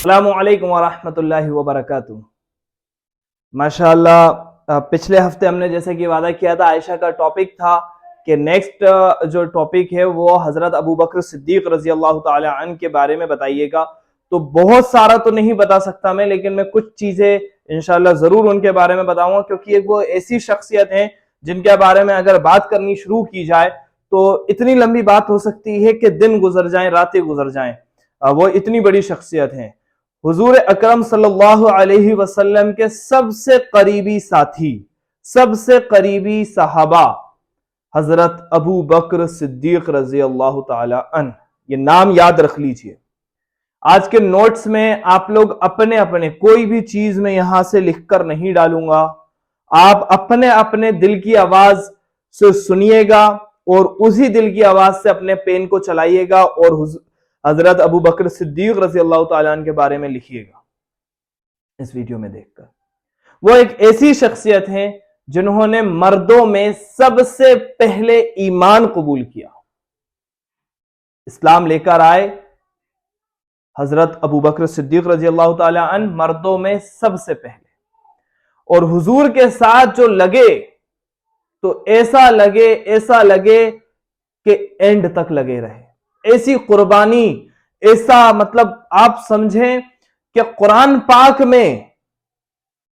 अस्सलामु अलैकुम वरहमतुल्लाहि वबरकातुहू। माशाअल्लाह पिछले हफ्ते हमने जैसे कि वादा किया था, आयशा का टॉपिक था कि नेक्स्ट जो टॉपिक है वो हजरत अबू बकर सिद्दीक रजी अल्लाह ताला अन्हु के बारे में बताइएगा। तो बहुत सारा तो नहीं बता सकता मैं, लेकिन मैं कुछ चीजें इंशाअल्लाह जरूर उनके बारे में बताऊंगा, क्योंकि एक वो ऐसी शख्सियत है जिनके बारे में अगर बात करनी शुरू की जाए तो इतनी लंबी बात हो सकती है कि दिन गुजर जाएं, रातें गुजर जाएं। वो इतनी बड़ी शख्सियत है। हुजूर अकरम सल्लल्लाहु अलैहि वसल्लम के सबसे करीबी साथी, सबसे करीबी सहाबा हजरत अबू बकर सिद्दीक रजी अल्लाह ताला अन्हु, ये नाम याद रख लीजिए। आज के नोट्स में आप लोग अपने अपने कोई भी चीज में यहां से लिखकर नहीं डालूंगा, आप अपने अपने दिल की आवाज से सुनिएगा और उसी दिल की आवाज से अपने पेन को चलाइएगा और हजरत अबू बकर सिद्दीक रज़ी अल्लाह ताला अन्हु के बारे में लिखिएगा इस वीडियो में देखकर। वो एक ऐसी शख्सियत है जिन्होंने मर्दों में सबसे पहले ईमान कबूल किया, इस्लाम लेकर आए। हजरत अबू बकर सिद्दीक रज़ी अल्लाह ताला अन्हु मर्दों में सबसे पहले, और हुजूर के साथ जो लगे तो ऐसा लगे कि एंड तक लगे रहे। ऐसी कुर्बानी, ऐसा मतलब आप समझें कि कुरान पाक में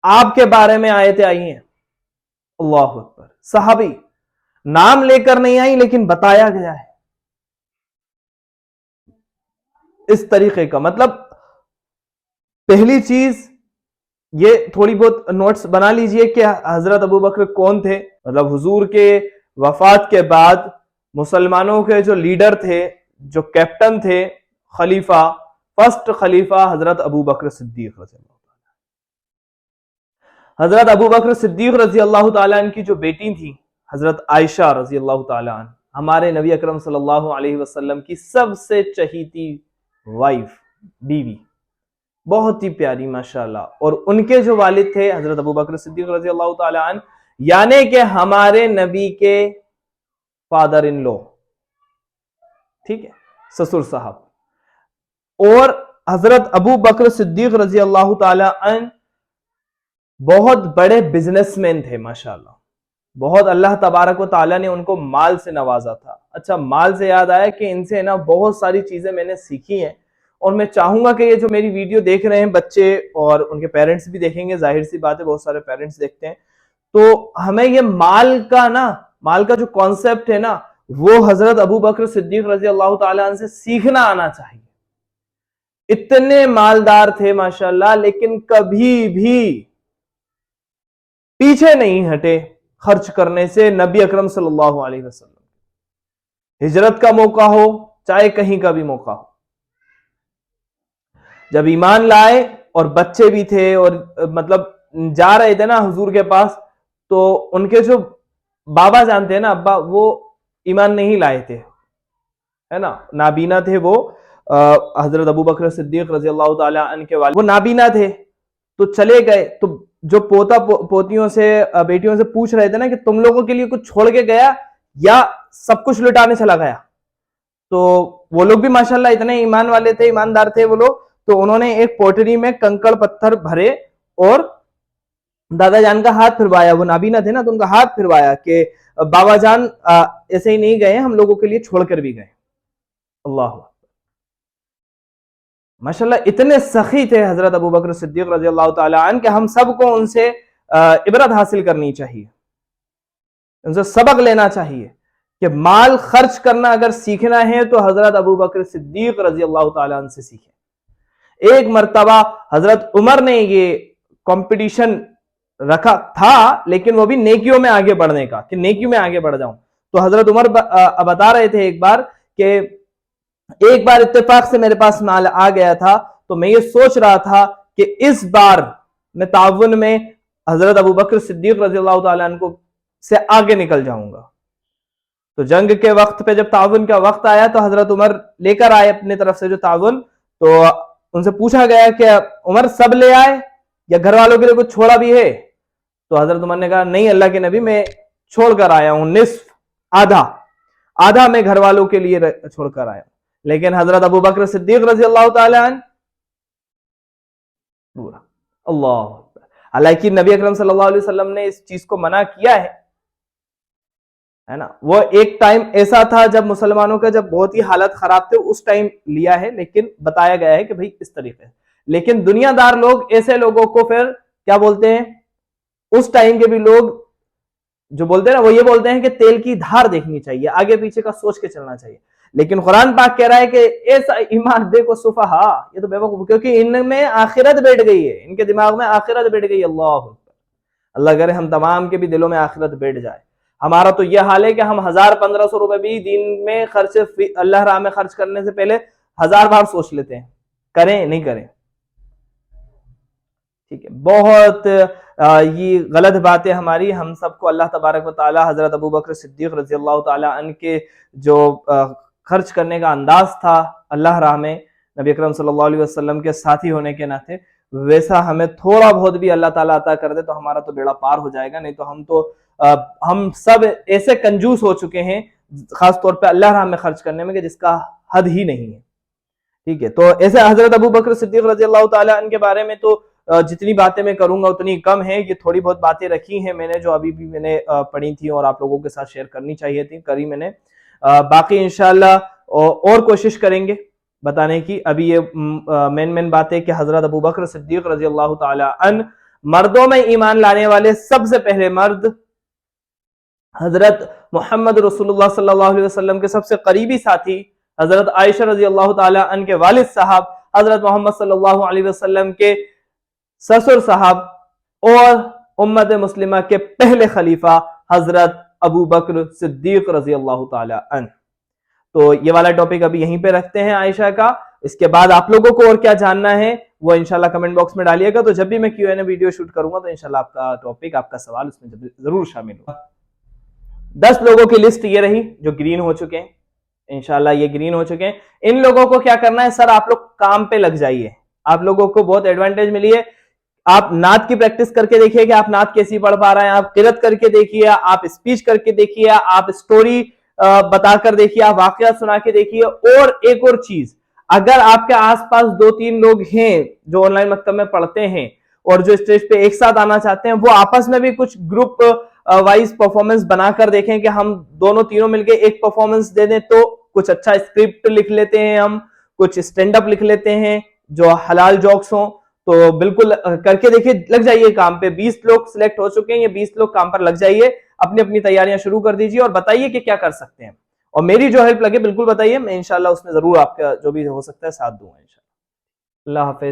आपके बारे में आयतें आई हैं। अल्लाह अकबर। सहाबी नाम लेकर नहीं आई, लेकिन बताया गया है इस तरीके का। मतलब पहली चीज ये थोड़ी बहुत नोट्स बना लीजिए कि हजरत अबू बकर कौन थे। मतलब हुजूर के वफात के बाद मुसलमानों के जो लीडर थे, जो कैप्टन थे, खलीफा, फर्स्ट खलीफा हजरत अबू बकर सिद्दीक रज़ी अल्लाह ताला। हजरत अबू बकर सिद्दीक रज़ी अल्लाह ताला की जो बेटी थी हजरत आयशा रज़ी अल्लाह ताला, हमारे नबी अकरम सल्लल्लाहु अलैहि वसल्लम की सबसे चहीती वाइफ, बीवी, बहुत ही प्यारी माशाअल्लाह। और उनके जो वालिद थे हजरत अबू बकर सिद्दीक रज़ी अल्लाह ताला अन्हु, यानी कि हमारे नबी के फादर इन लॉ, ठीक है, ससुर साहब। और हजरत अबू बकर सिद्दीक रजी अल्लाह ताला अन्हु बहुत बड़े बिजनेसमैन थे माशाअल्लाह। बहुत अल्लाह तबारक व ताला ने उनको माल से नवाजा था। अच्छा, माल से याद आया कि इनसे ना बहुत सारी चीजें मैंने सीखी हैं, और मैं चाहूंगा कि ये जो मेरी वीडियो देख रहे हैं बच्चे और उनके पेरेंट्स भी देखेंगे, जाहिर सी बात है बहुत सारे पेरेंट्स देखते हैं, तो हमें ये माल का जो कॉन्सेप्ट है ना, वो हजरत अबू बकर सिद्दीक रजी अल्लाह ताला अन्हु से सीखना आना चाहिए। इतने मालदार थे माशाअल्लाह, लेकिन कभी भी पीछे नहीं हटे खर्च करने से नबी अकरम सल्लल्लाहु अलैहि वसल्लम। हिजरत का मौका हो, चाहे कहीं का भी मौका हो, जब ईमान लाए और बच्चे भी थे और मतलब जा रहे थे ना हुजूर के पास, तो उनके जो बाबा जानते हैं ना, अब्बा, वो ईमान नहीं लाए थे, है ना, नाबीना थे वो। हजरत अबू बकर सिद्दीक रजी अल्लाह ताला अन्हु के वालिद वो नाबीना थे, तो चले गए। तो जो पोता पोतियों से, बेटियों से पूछ रहे थे ना कि तुम लोगों के लिए कुछ छोड़ के गया या सब कुछ लुटाने चला गया, तो वो लोग भी माशाल्लाह इतने ईमान वाले थे, ईमानदार थे वो लोग। तो उन्होंने एक पोटरी में कंकड़ पत्थर भरे और दादा जान का हाथ फिरवाया। वो नाबीना थे ना, तो उनका हाथ फिरवाया कि बाबा जान ऐसे ही नहीं गए, हम लोगों के लिए छोड़कर भी गए। अल्लाह माशाल्लाह, इतने सखी थे हजरत अबू बकर सिद्दीक रजी अल्लाह ताला अन्हु कि हम सबको उनसे इबरत हासिल करनी चाहिए, उनसे सबक लेना चाहिए कि माल खर्च करना अगर सीखना है तो हजरत अबू बकर सिद्दीक रजी अल्लाह ताला अन्हु से सीखें। एक मर्तबा हजरत उमर ने ये कंपटीशन रखा था, लेकिन वो भी नेकियों में आगे बढ़ने का, कि नेकियों में आगे बढ़ जाऊं। तो हजरत उमर बता रहे थे एक बार इत्तेफाक से मेरे पास माल आ गया था, तो मैं ये सोच रहा था कि इस बार मैं ताउन में हजरत अबू बकर सिद्दीक रज़ी अल्लाह ताला अन्हु से आगे निकल जाऊंगा। तो जंग के वक्त पे जब ताउन का वक्त आया तो हजरत उमर लेकर आए अपनी तरफ से जो ताउन। तो उनसे पूछा गया कि उमर सब ले आए या घर वालों के लिए कुछ छोड़ा भी है? तो हजरत उमर ने कहा, नहीं अल्लाह के नबी, मैं छोड़कर आया हूं, निस्फ, आधा मैं घर वालों के लिए छोड़कर आया। लेकिन हजरत अबू बकर सिद्दीक रजी अल्लाह ताला अन्हु برا. اللہ اکبر. حالانکہ نبی اکرم صلی اللہ علیہ وسلم نے اس چیز کو منع کیا ہے نا. وہ ایک ٹائم ایسا تھا جب مسلمانوں کا جب بہت ہی حالت خراب تھے, اس ٹائم لیا ہے, لیکن بتایا گیا ہے کہ بھئی اس طریقے. لیکن دنیا دار لوگ ایسے لوگوں کو پھر کیا بولتے ہیں, اس ٹائم کے بھی لوگ جو بولتے ہیں نا, وہ یہ بولتے ہیں کہ تیل کی دھار دیکھنی چاہیے, آگے پیچھے کا سوچ کے چلنا چاہیے. لیکن قرآن پاک کہہ رہا ہے کہ ایسا ایمان دیکھو سفہا, یہ تو بے وقوف, کیونکہ ان میں آخرت بیٹھ گئی ہے, ان کے دماغ میں آخرت بیٹھ گئی. اللہ کرے ہم تمام کے بھی دلوں میں آخرت بیٹھ جائے. ہمارا تو یہ حال ہے کہ ہم 1000-1500 روپے بھی دین میں خرچ, اللہ راہ میں خرچ کرنے سے پہلے 1000 بار سوچ لیتے ہیں, کریں نہیں کریں. ٹھیک ہے, بہت یہ غلط بات ہے ہماری. ہم سب کو اللہ تبارک و تعالی حضرت ابو بکر صدیق رضی اللہ تعالی عنہ کے جو خرچ کرنے کا انداز تھا اللہ راہ میں, نبی اکرم صلی اللہ علیہ وسلم کے ساتھی ہونے کے ناطے, ویسا ہمیں تھوڑا بہت بھی اللہ تعالیٰ عطا کر دے تو ہمارا تو بیڑا پار ہو جائے گا. نہیں تو ہم سب ایسے کنجوس ہو چکے ہیں خاص طور پہ اللہ راہ میں خرچ کرنے میں کہ جس کا حد ہی نہیں ہے. ٹھیک ہے, تو ایسے حضرت ابو بکر صدیق رضی اللہ تعالیٰ عنہ کے بارے میں تو جتنی باتیں میں کروں گا اتنی کم ہیں. یہ تھوڑی بہت باتیں رکھی ہیں میں نے جو ابھی بھی میں نے پڑھی تھی اور آپ لوگوں کے ساتھ شیئر کرنی چاہیے تھی, کری میں نے. باقی انشاءاللہ اور کوشش کریں گے بتانے کی. ابھی یہ مین باتیں کہ حضرت ابو بکر صدیق رضی اللہ تعالی عنہ مردوں میں ایمان لانے والے سب سے پہلے مرد, حضرت محمد رسول اللہ صلی اللہ علیہ وسلم کے سب سے قریبی ساتھی حضرت عائشہ رضی اللہ تعالی عنہ کے والد صاحب, حضرت محمد صلی اللہ علیہ وسلم کے سسر صاحب, اور امت مسلمہ کے پہلے خلیفہ حضرت ابو بکر صدیق رضی اللہ تعالی عنہ. تو یہ والا ٹاپک ابھی یہیں پہ رکھتے ہیں عائشہ کا. اس کے بعد آپ لوگوں کو اور کیا جاننا ہے وہ انشاءاللہ کمنٹ باکس میں ڈالیے گا. تو جب بھی میں کیو این اے ویڈیو شوٹ کروں گا تو انشاءاللہ آپ کا ٹاپک, آپ کا سوال اس میں ضرور شامل ہوگا. 10 لوگوں کی لسٹ یہ رہی جو گرین ہو چکے ہیں, انشاءاللہ یہ گرین ہو چکے ہیں. ان لوگوں کو کیا کرنا ہے, سر آپ لوگ کام پہ لگ جائیے. آپ لوگوں کو بہت ایڈوانٹیج ملی ہے. آپ نعت کی پریکٹس کر کے دیکھیے کہ آپ نعت کیسی پڑھ پا رہے ہیں, آپ قرات کر کے دیکھیے, آپ اسپیچ کر کے دیکھیے, آپ اسٹوری بتا کر دیکھیے, آپ واقعات سنا کے دیکھیے. اور ایک اور چیز, اگر آپ کے آس پاس 2-3 لوگ ہیں جو آن لائن مکتب میں پڑھتے ہیں اور جو اسٹیج پہ ایک ساتھ آنا چاہتے ہیں, وہ آپس میں بھی کچھ گروپ وائز پرفارمنس بنا کر دیکھیں کہ ہم دونوں تینوں مل کے ایک پرفارمنس دے دیں. تو کچھ اچھا اسکرپٹ لکھ لیتے ہیں, ہم کچھ اسٹینڈ اپ لکھ لیتے ہیں جو حلال جوکس ہوں. تو بالکل کر کے دیکھیے, لگ جائیے کام پہ. 20 لوگ سلیکٹ ہو چکے ہیں, یہ 20 لوگ کام پر لگ جائیے, اپنی تیاریاں شروع کر دیجیے اور بتائیے کہ کیا کر سکتے ہیں. اور میری جو ہیلپ لگے بالکل بتائیے, میں انشاءاللہ اس میں ضرور آپ کا جو بھی ہو سکتا ہے ساتھ دوں گا انشاءاللہ. اللہ حافظ.